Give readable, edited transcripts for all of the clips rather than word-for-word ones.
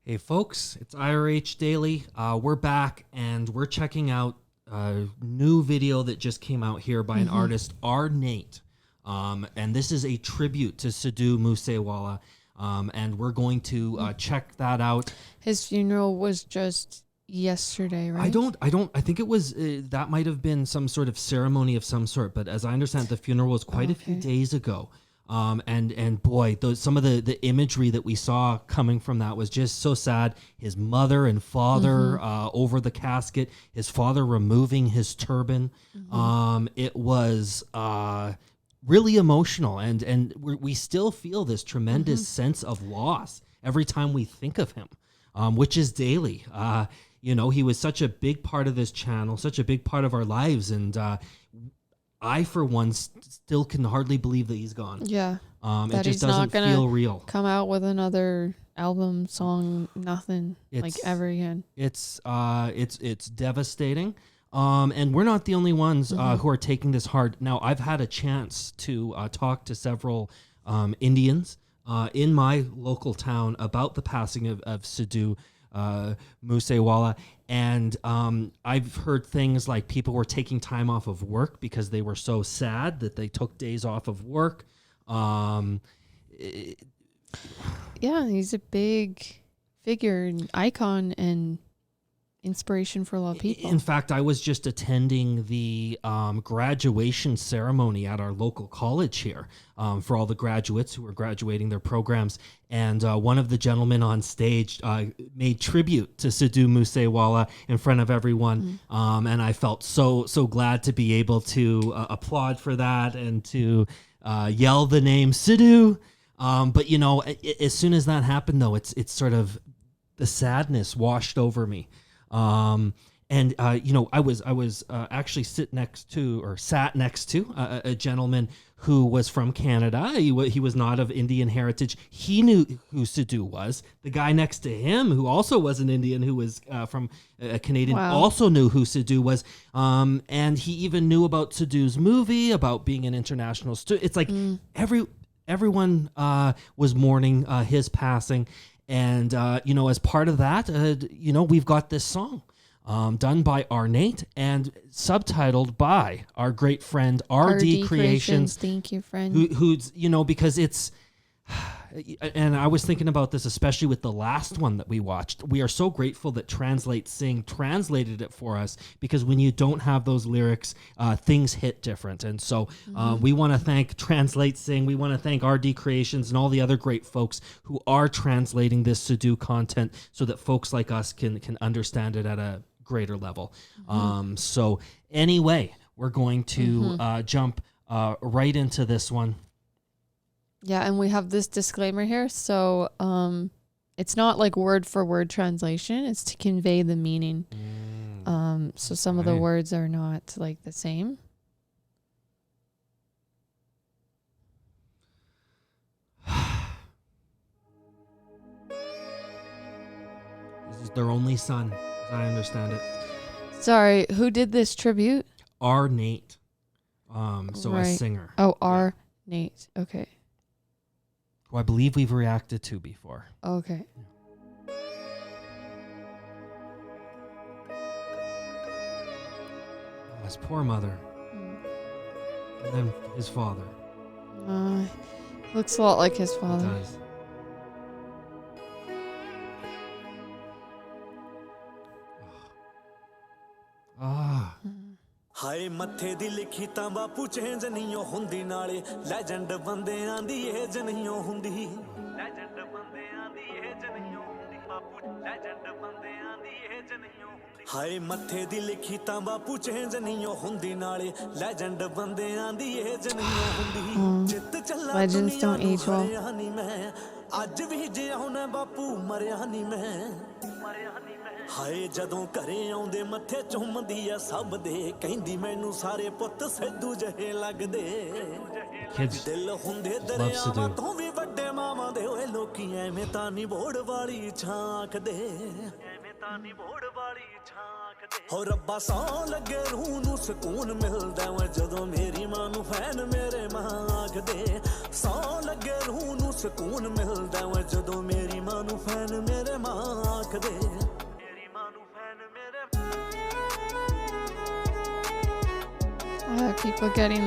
Hey folks, it's IRH Daily. We're back and we're checking out a new video that just came out here by an artist, R Nait. And this is a tribute to Sidhu Mosewala. And we're going to check that out. His funeral was just yesterday, right? I think it was, that might have been some sort of ceremony of some sort, but as I understand, the funeral was quite a few days ago. And boy, some of the imagery that we saw coming from that was just so sad. His mother and father over the casket, his father removing his turban. It was really emotional, and we still feel this tremendous sense of loss every time we think of him, which is daily. You know, he was such a big part of this channel, such a big part of our lives, and I, for one, still can hardly believe that he's gone. Yeah. It just doesn't feel real. Come out with another album, song, nothing like ever again. It's devastating. And we're not the only ones who are taking this hard. Now, I've had a chance to talk to several Indians in my local town about the passing of Sidhu Mosewala, and I've heard things like people were taking time off of work because they were so sad that they took days off of work. Yeah, he's a big figure, an icon, and inspiration for a lot of people. In fact, I was just attending the graduation ceremony at our local college here for all the graduates who were graduating their programs. And one of the gentlemen on stage made tribute to Sidhu Mosewala in front of everyone. And I felt so glad to be able to applaud for that and to yell the name Sidhu. But, you know, as soon as that happened, though, it's sort of the sadness washed over me. You know, I was actually sat next to a gentleman who was from Canada. He was not of Indian heritage. He knew who Sidhu was. The guy next to him, who also was an Indian, who was from Canadian, also knew who Sidhu was. And he even knew about Sidhu's movie, about being an international student. It's like everyone was mourning his passing. And, you know, as part of that, you know, we've got this song done by R Nait and subtitled by our great friend RD Creations. Thank you, friend. Who's, you know, because it's, and I was thinking about this, especially with the last one that we watched. We are so grateful that Translate Sing translated it for us, because when you don't have those lyrics, things hit different. And so we want to thank Translate Sing. We want to thank RD Creations and all the other great folks who are translating this Sidhu content so that folks like us can understand it at a greater level. So anyway, we're going to jump right into this one. Yeah, and we have this disclaimer here. So it's not like word for word translation. It's to convey the meaning. So some of the words are not like the same. This is their only son, as I understand it. Sorry, who did this tribute? R Nait. So a singer. Oh, R Nait. Okay. Who I believe we've reacted to before. Okay. Oh, his poor mother. And then his father. Looks a lot like his father. It does. ਹਾਏ ਮੱਥੇ ਦੀ ਲਿਖੀ ਤਾਂ ਬਾਪੂ change ਨਹੀਂ ਹੁੰਦੀ ਨਾਲੇ legend ਬੰਦਿਆਂ ਦੀ age ਨਹੀਂ ਹੁੰਦੀ ਲੈਜੈਂਡ ਬੰਦਿਆਂ ਦੀ ਏਜ ਨਹੀਂ ਹੁੰਦੀ ਬਾਪੂ ਲੈਜੈਂਡ ਬੰਦਿਆਂ ਦੀ ਏਜ ਨਹੀਂ ਹੁੰਦੀ ਹਾਏ ਮੱਥੇ ਦੀ ਲਿਖੀ ਤਾਂ ਬਾਪੂ ਚੇਂਜ ਨਹੀਂ ਹੁੰਦੀ ਨਾਲੇ ਲੈਜੈਂਡ ਬੰਦਿਆਂ ਦੀ ਏਜ ਨਹੀਂ ਹੁੰਦੀ ਜਿੱਤ ਚੱਲਾ Legends don't age well. ਨਹੀਂ ਮੈਂ ਅੱਜ ਵੀ ਜਿਉਣਾ ਬਾਪੂ ਮਰਿਆ ਨਹੀਂ ਮੈਂ ਹਾਏ ਜਦੋਂ ਘਰੇ ਆਉਂਦੇ ਮੱਥੇ ਚੁੰਮਦੀ ਆ ਸਭ ਦੇ ਕਹਿੰਦੀ ਮੈਨੂੰ ਸਾਰੇ ਪੁੱਤ ਸਿੱਧੂ ਜਿਹੇ ਲੱਗਦੇ ਦਿਲ ਹੁੰਦੇ ਦਰਿਆਵਾਂ ਤੋਂ ਵੀ ਵੱਡੇ ਮਾਵਾਂ ਦੇ ਓਏ ਲੋਕੀ ਐਵੇਂ ਤਾਂ ਨਹੀਂ ਬੋੜ ਵਾਲੀ ਛਾਂਕ ਦੇ ਐਵੇਂ ਤਾਂ ਨਹੀਂ ਬੋੜ ਵਾਲੀ ਛਾਂਕ ਦੇ ਹੋ ਰੱਬਾ ਸੌ ਲੱਗੇ ਰੂਹ ਨੂੰ ਸਕੂਨ ਮਿਲਦਾ ਵਾ ਜਦੋਂ ਮੇਰੀ ਮਾਂ ਨੂੰ ਫੈਨ ਮੇਰੇ ਮਾਂ ਆਖਦੇ ਸੌ ਲੱਗੇ ਰੂਹ ਨੂੰ ਸਕੂਨ ਮਿਲਦਾ ਵਾ ਜਦੋਂ ਮੇਰੀ ਮਾਂ ਨੂੰ ਫੈਨ ਮੇਰੇ ਮਾਂ ਆਖਦੇ ਮੇਰੀ ਮਾਂ ਨੂੰ ਫੈਨ ਮੇਰੇ People getting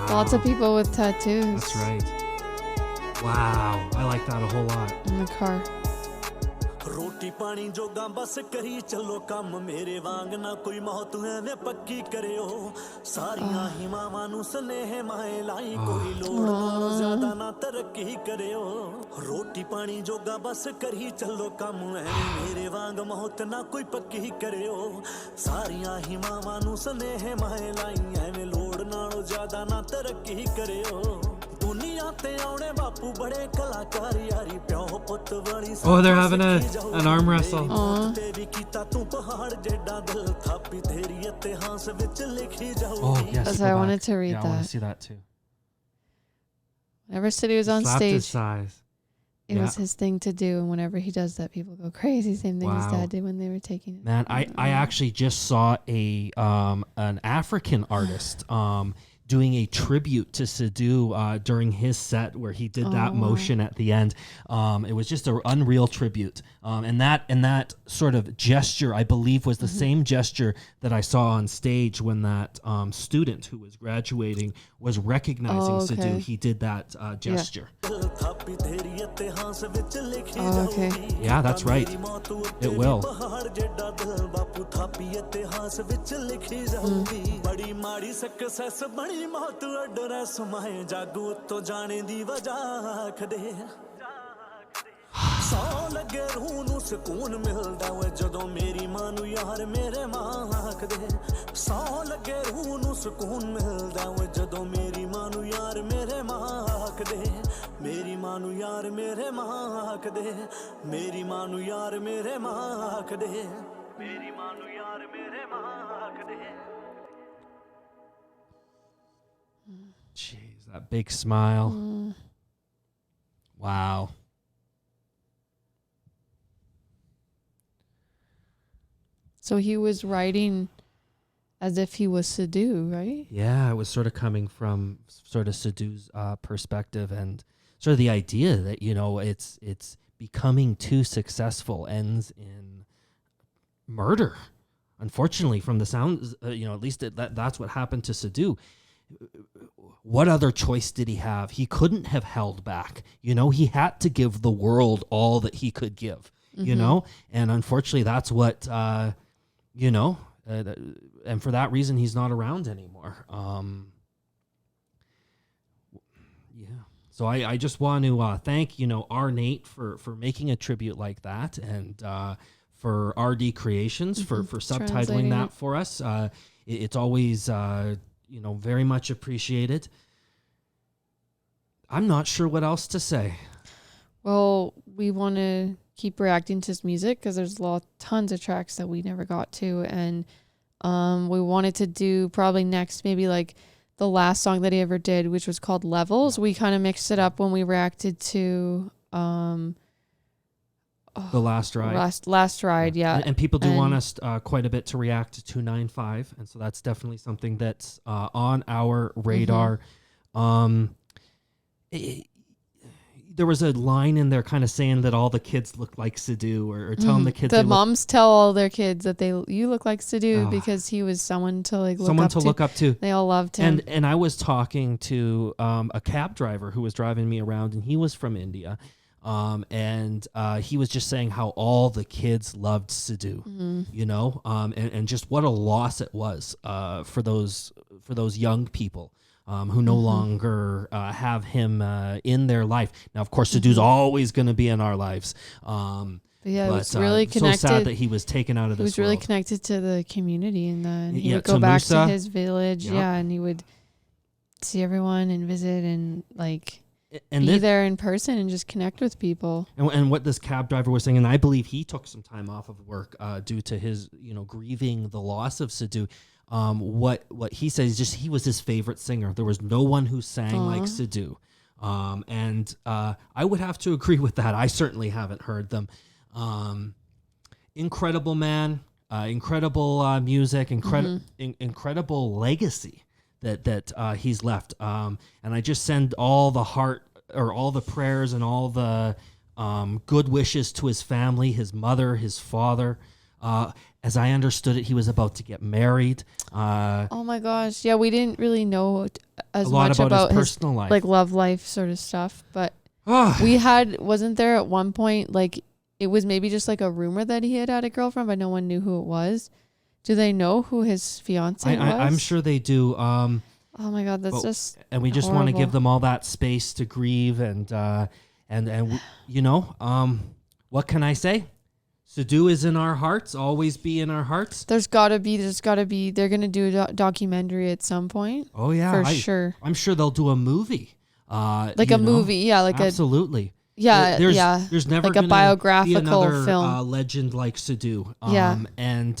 lots of people with tattoos. That's right. Wow, I like that a whole lot. In the car. ਰੋਟੀ ਪਾਣੀ ਜੋਗਾ ਬਸ ਕਰੀ ਚੱਲੋ ਕੰਮ ਮੇਰੇ ਵਾਂਗ ਨਾ ਕੋਈ ਮੌਤ ਐਵੇਂ ਪੱਕੀ ਕਰਿਓ ਸਾਰੀਆਂ ਹੀ ਮਾਵਾਂ ਨੂੰ ਸਨੇਹ ਮਾਏ ਲਾਈ ਕੋਈ ਲੋੜ ਨਾਲੋਂ ਜ਼ਿਆਦਾ ਨਾ ਤਰੱਕੀ ਕਰਿਓ ਰੋਟੀ ਪਾਣੀ ਜੋਗਾ ਬਸ ਕਰੀ ਚੱਲੋ ਕੰਮ ਐਵੇਂ ਮੇਰੇ ਵਾਂਗ ਮੌਤ ਨਾ ਕੋਈ ਪੱਕੀ ਕਰਿਓ ਸਾਰੀਆਂ ਹੀ ਮਾਵਾਂ ਨੂੰ ਸਨੇਹ ਮਾਏ ਲਾਈ ਐਵੇਂ ਲੋੜ ਨਾਲੋਂ ਜ਼ਿਆਦਾ ਨਾ ਤਰੱਕੀ ਕਰਿਓ ਦੁਨੀਆ ਤੇ ਆਉਣੇ ਬਾਪੂ ਬੜੇ ਕਲਾਕਾਰ ਯਾਰੀ ਪਿਓ ਪੁੱਤ ਵਾਲੀ Oh, they're having an arm wrestle. ਤੇਰੀ ਕੀਤਾ ਤੂੰ ਪਹਾੜ ਜਿੱਡਾ ਦਿਲ ਥਾਪੀ ਤੇਰੀ ਇਤਿਹਾਸ ਵਿੱਚ ਲਿਖੀ ਜਾਊਗੀ Oh, yes. That's go why I back. wanted to read Yeah, I want that. to see that too. Whenever Sidhu was on Slapped his stage, size. it was his thing to do. And whenever he does that, people go crazy. Same thing his Wow. dad did when they were taking it. Man, I actually just saw an African artist doing a tribute to Sidhu during his set where he did that motion at the end. It was just an unreal tribute. And that sort of gesture, I believe, was the same gesture that I saw on stage when that student who was graduating was recognizing Sidhu. He did that gesture. Okay. Yeah, that's right. It will. ਬੜੀ ਮੌਤ address ਮਾਏ ਜਾਗੂ ਤੋਂ ਜਾਣੇ ਦੀ ਵਜ੍ਹਾ ਆਖਦੇ ਸੌ ਲੱਗੇ ਰੂਹ ਨੂੰ ਸਕੂਨ ਮਿਲਦਾ ਵੇ ਜਦੋਂ ਮੇਰੀ ਮਾਂ ਨੂੰ ਯਾਰ ਮੇਰੇ ਮਾਂ ਆਖਦੇ ਸੌ ਲੱਗੇ ਰੂਹ ਨੂੰ ਸਕੂਨ ਮਿਲਦਾ ਵੇ ਜਦੋਂ ਮੇਰੀ ਮਾਂ ਨੂੰ ਯਾਰ ਮੇਰੇ ਮਾਂ ਆਖਦੇ ਮੇਰੀ ਮਾਂ ਨੂੰ ਯਾਰ ਮੇਰੇ ਮਾਂ ਆਖਦੇ ਮੇਰੀ ਮਾਂ ਨੂੰ ਯਾਰ ਮੇਰੇ ਮਾਂ ਆਖਦੇ ਮੇਰੀ ਮਾਂ ਨੂੰ ਯਾਰ ਮੇਰੇ ਮਾਂ ਆਖਦੇ Jeez, that big smile. Wow. So he was writing as if he was Sidhu, right? Yeah, it was sort of coming from sort of Sidhu's perspective and sort of the idea that, you know, it's becoming too successful ends in murder. Unfortunately, from the sounds, you know, at least that's what happened to Sidhu. What other choice did he have? He couldn't have held back. You know, he had to give the world all that he could give, you know? And unfortunately, that's what, you know, and for that reason, he's not around anymore. Yeah. So I just want to thank, you know, R Nait for making a tribute like that and for RD Creations for subtitling that for us. It's always... you know, very much appreciated. I'm not sure what else to say. Well, we want to keep reacting to his music because there's tons of tracks that we never got to. And we wanted to do probably next, maybe like the last song that he ever did, which was called Levels. We kind of mixed it up when we reacted to... The Last Ride. Last Ride, yeah. And people do want us quite a bit to react to 295, and so that's definitely something that's on our radar. There was a line in there kind of saying that all the kids look like Sidhu, or telling the kids... The moms tell all their kids that you look like Sidhu because he was someone to like look up to. They all loved him. And I was talking to a cab driver who was driving me around, and he was from India. And he was just saying how all the kids loved Sidhu, you know, and just what a loss it was for those young people who no longer have him in their life. Now, of course, Sidhu's always going to be in our lives. But yeah, it was really connected. So sad that he was taken out of this world. He was really connected to the community, and then he would go to back Musa. to his village, and he would see everyone and visit and like... And be there in person and just connect with people. And what this cab driver was saying, and I believe he took some time off of work due to his, you know, grieving the loss of Sidhu. What he says is just he was his favorite singer. There was no one who sang like Sidhu. And I would have to agree with that. I certainly haven't heard them. Incredible man, incredible music, incredible legacy that he's left. And I just send all the heart or all the prayers and all the Good wishes to his family, his mother, his father. As I understood it, he was about to get married. Oh my gosh. Yeah, we didn't really know as A lot much about his about his personal life. like love life sort of stuff, but wasn't there at one point, like, it was maybe just like a rumor that he had a girlfriend, but no one knew who it was. Do they know who his fiance was? I'm sure they do. Oh my God, that's just and we just want to give them all that space to grieve and you know, what can I say? Sidhu is in our hearts, always be in our hearts. There's gotta be. They're gonna do a documentary at some point. Oh yeah, for sure. I'm sure they'll do a movie. Like a movie, yeah, like absolutely. There's never like a biographical be another, film. Legend like Sidhu. Yeah. And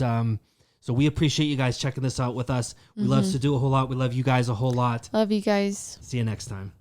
so we appreciate you guys checking this out with us. We love Sidhu a whole lot. We love you guys a whole lot. Love you guys. See you next time.